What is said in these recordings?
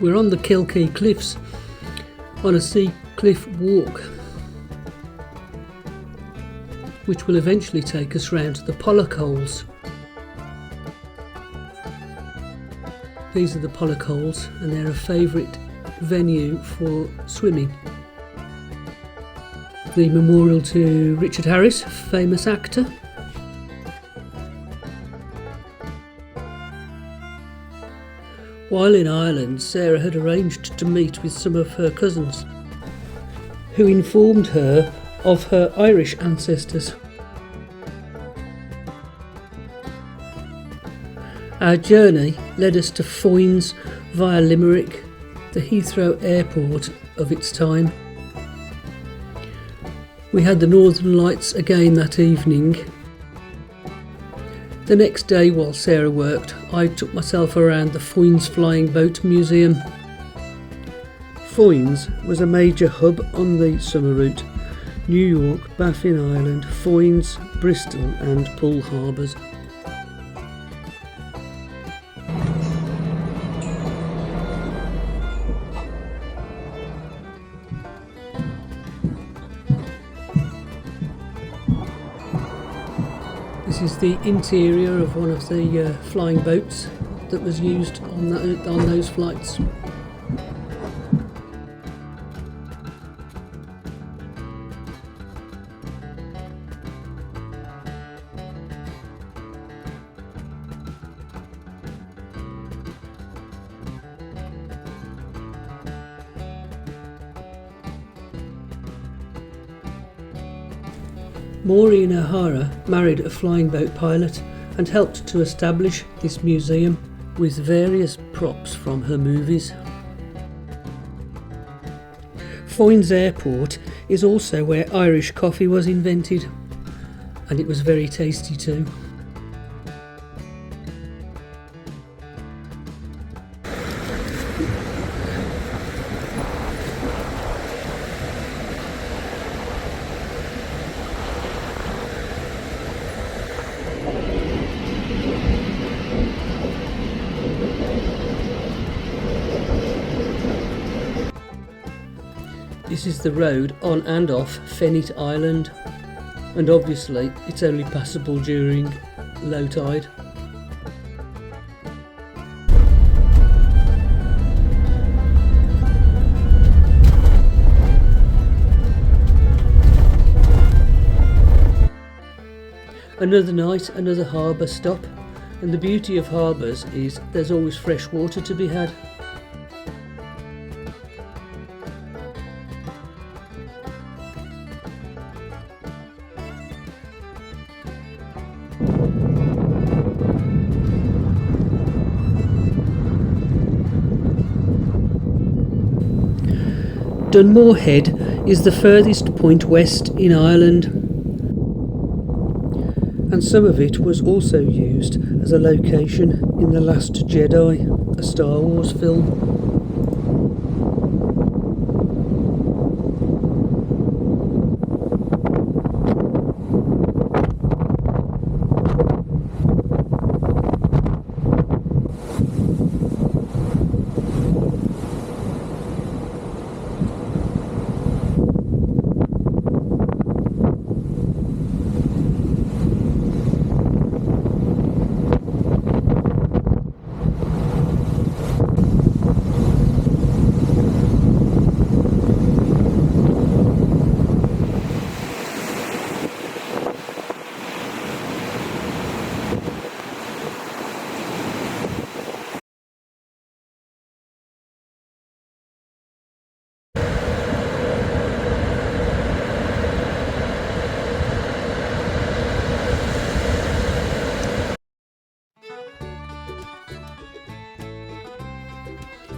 We're on the Kilkee Cliffs on a sea cliff walk, which will eventually take us round to the Pollock Holes. These are the Pollock Holes, and they're a favourite venue for swimming. The memorial to Richard Harris, famous actor. While in Ireland, Sarah had arranged to meet with some of her cousins, who informed her of her Irish ancestors. Our journey led us to Foynes via Limerick, the Heathrow airport of its time. We had the Northern Lights again that evening. The next day, while Sarah worked, I took myself around the Foynes Flying Boat Museum. Foynes was a major hub on the summer route: New York, Baffin Island, Foynes, Bristol and Poole harbours. This is the interior of one of the flying boats that was used on those flights. Maureen O'Hara married a flying boat pilot and helped to establish this museum with various props from her movies. Foynes Airport is also where Irish coffee was invented, and it was very tasty too. This is the road on and off Fenit Island, and obviously it's only passable during low tide. Another night, another harbour stop, and the beauty of harbours is there's always fresh water to be had. Dunmore Head is the furthest point west in Ireland, and some of it was also used as a location in The Last Jedi, a Star Wars film.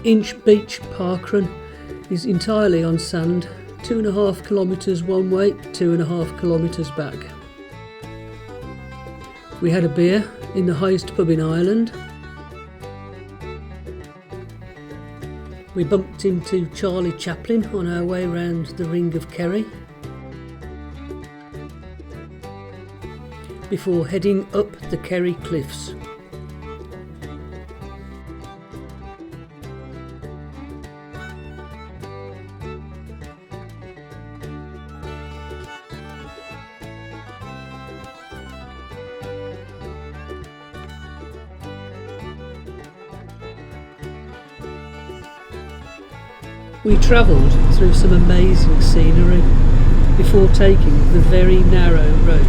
Inch Beach Parkrun is entirely on sand, 2.5 kilometres one way, 2.5 kilometres back. We had a beer in the highest pub in Ireland. We bumped into Charlie Chaplin on our way round the Ring of Kerry, before heading up the Kerry Cliffs. We travelled through some amazing scenery before taking the very narrow road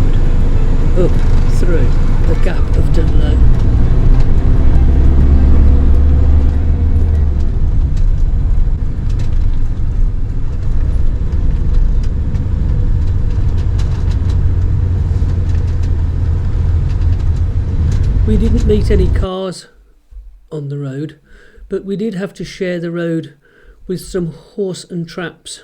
up through the Gap of Dunlow. We didn't meet any cars on the road, but we did have to share the road with some horse and traps.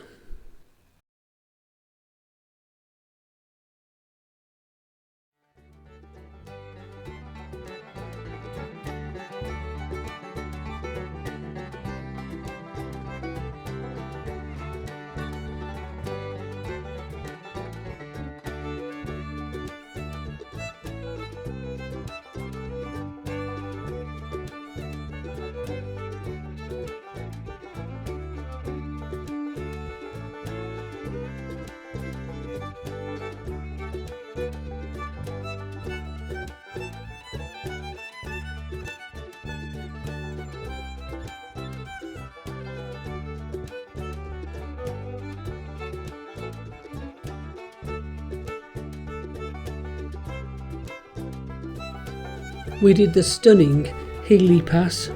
We did the stunning Healy Pass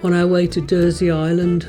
on our way to Dursey Island.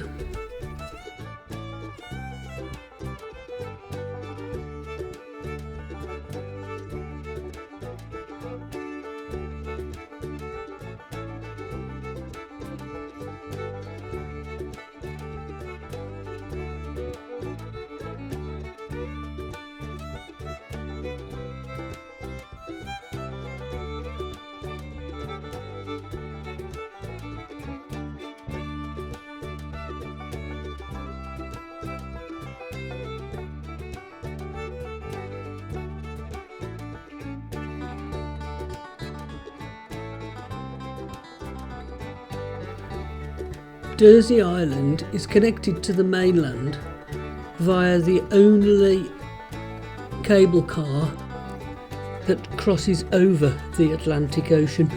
Dursey Island is connected to the mainland via the only cable car that crosses over the Atlantic Ocean.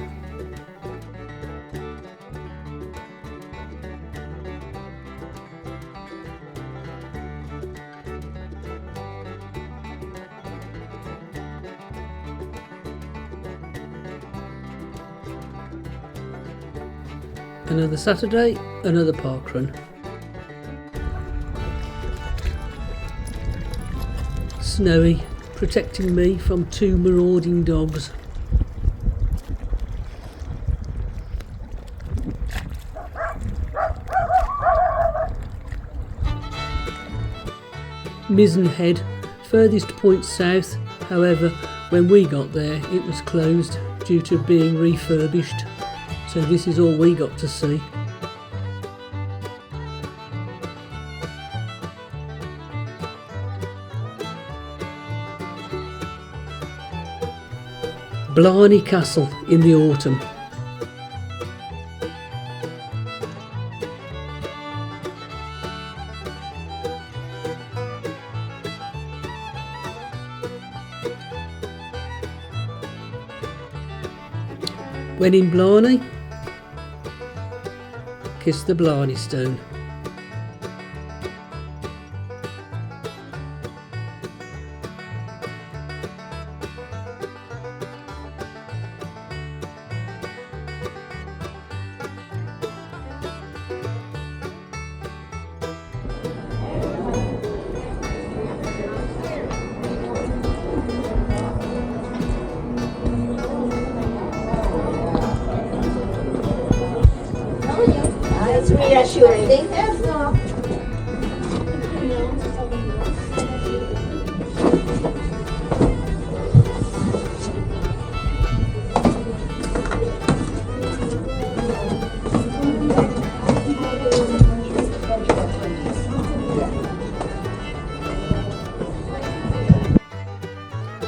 Another Saturday, another park run. Snowy, protecting me from two marauding dogs. Mizzen Head, furthest point south. However, when we got there it was closed due to being refurbished. So this is all we got to see. Blarney Castle in the autumn. When in Blarney, kiss the Blarney Stone. It's reassuring.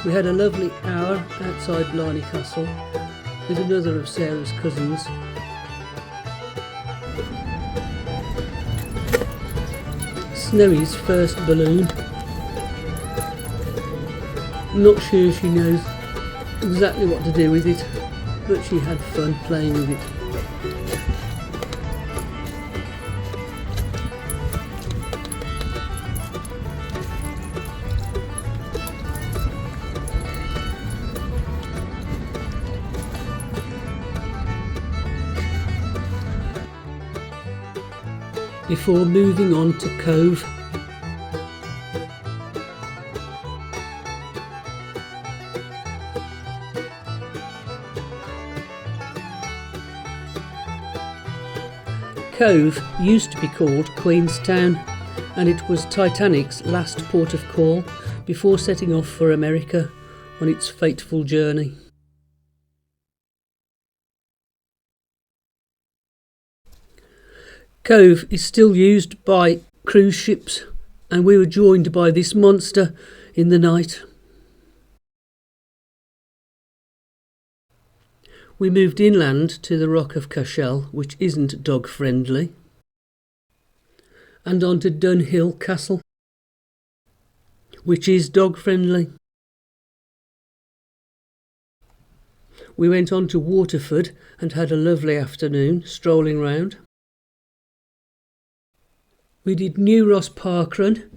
We had a lovely hour outside Blarney Castle with another of Sarah's cousins. Snowy's first balloon. Not sure she knows exactly what to do with it, but she had fun playing with it. before moving on to Cove. Cove used to be called Queenstown, and it was Titanic's last port of call before setting off for America on its fateful journey. Cove is still used by cruise ships, and we were joined by this monster in the night. We moved inland to the Rock of Cashel, which isn't dog friendly, and on to Dunhill Castle, which is dog friendly. We went on to Waterford and had a lovely afternoon strolling round. We did New Ross Parkrun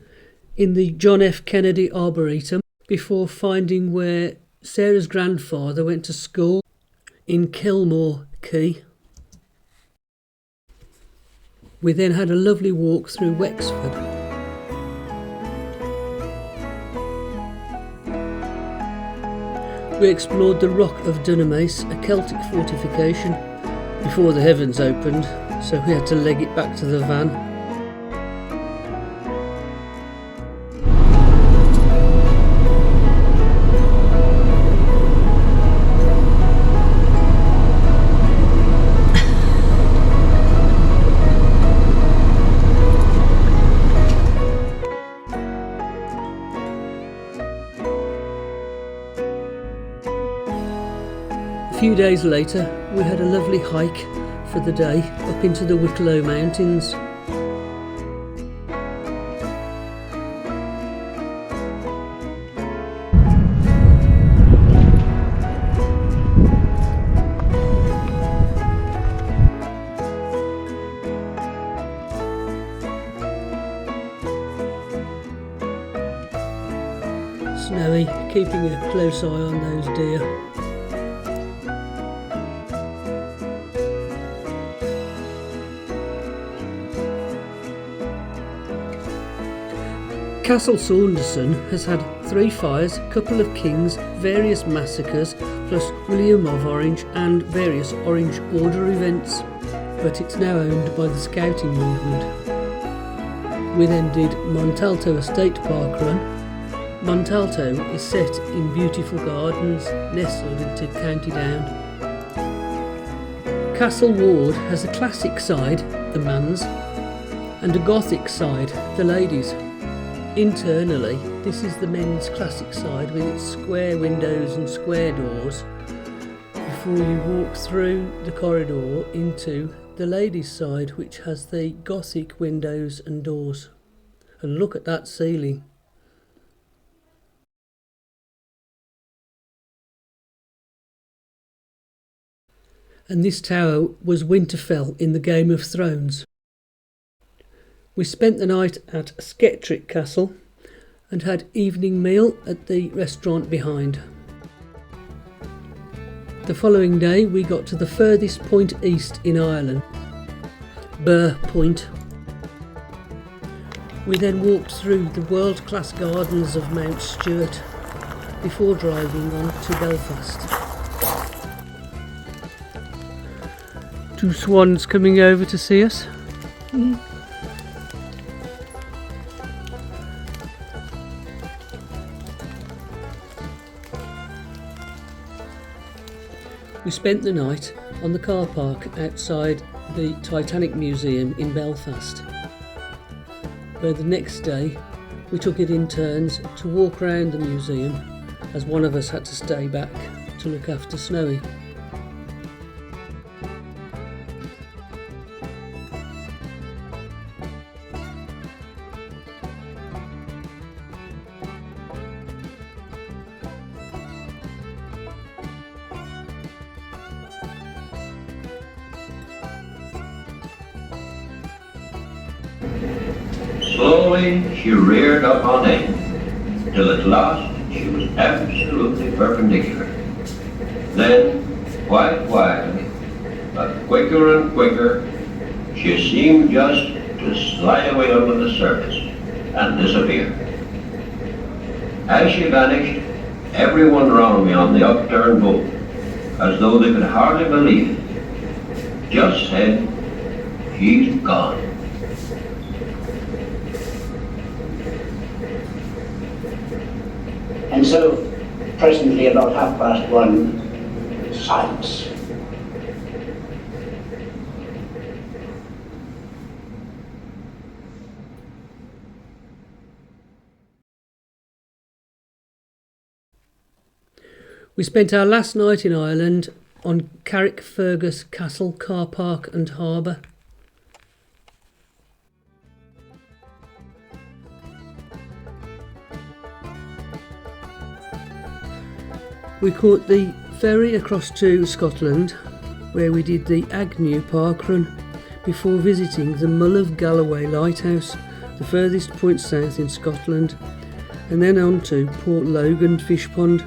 in the John F. Kennedy Arboretum before finding where Sarah's grandfather went to school in Kilmore Quay. We then had a lovely walk through Wexford. We explored the Rock of Dunamace, a Celtic fortification, before the heavens opened, so we had to leg it back to the van. A few days later, we had a lovely hike for the day up into the Wicklow Mountains. Snowy, keeping a close eye on those deer. Castle Saunderson has had 3 fires, a couple of kings, various massacres, plus William of Orange and various Orange Order events, but it's now owned by the Scouting movement. We then did Montalto Estate Park Run. Montalto is set in beautiful gardens nestled into County Down. Castle Ward has a classic side, the man's, and a gothic side, the ladies'. Internally, this is the men's classic side with its square windows and square doors before you walk through the corridor into the ladies' side, which has the gothic windows and doors. And look at that ceiling. And this tower was Winterfell in the Game of Thrones. We spent the night at Skettrick Castle and had evening meal at the restaurant behind. The following day we got to the furthest point east in Ireland, Burr Point. We then walked through the world-class gardens of Mount Stewart before driving on to Belfast. 2 swans coming over to see us. We spent the night on the car park outside the Titanic Museum in Belfast, where the next day we took it in turns to walk around the museum as one of us had to stay back to look after Snowy. Slowly she reared up on end, till at last she was absolutely perpendicular. Then, quietly, but quicker and quicker, she seemed just to slide away under the surface and disappear. As she vanished, everyone round me on the upturned boat, as though they could hardly believe it, just said, "She's gone." And so, presently about 1:30, silence. We spent our last night in Ireland on Carrickfergus Castle car park and harbour. We caught the ferry across to Scotland, where we did the Agnew Park Run before visiting the Mull of Galloway Lighthouse, the furthest point south in Scotland, and then on to Port Logan Fish Pond,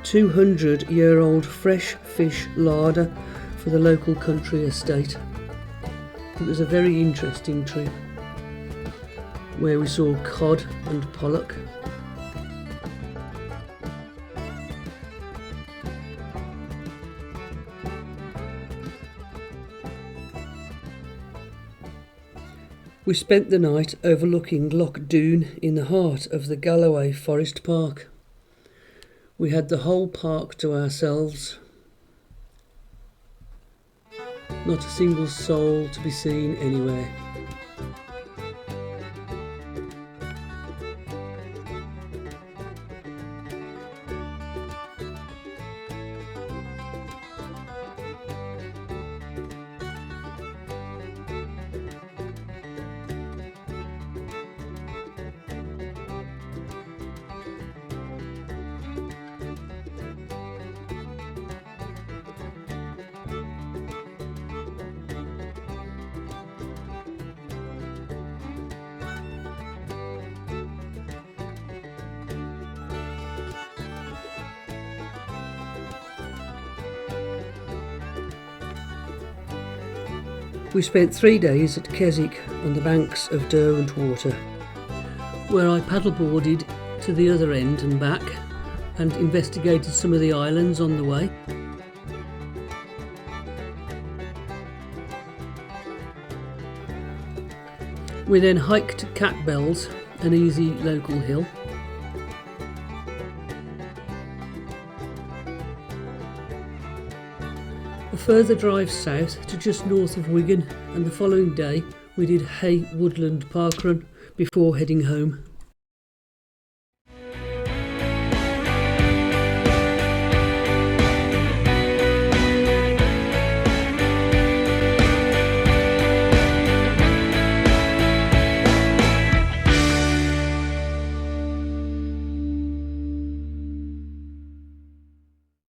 200-year-old fresh fish larder for the local country estate. It was a very interesting trip, where we saw cod and pollock. We spent the night overlooking Loch Doon in the heart of the Galloway Forest Park. We had the whole park to ourselves. Not a single soul to be seen anywhere. We spent 3 days at Keswick on the banks of Derwent Water, where I paddleboarded to the other end and back and investigated some of the islands on the way. We then hiked to Catbells, an easy local hill. A further drive south to just north of Wigan, and the following day we did Hay Woodland Park Run before heading home.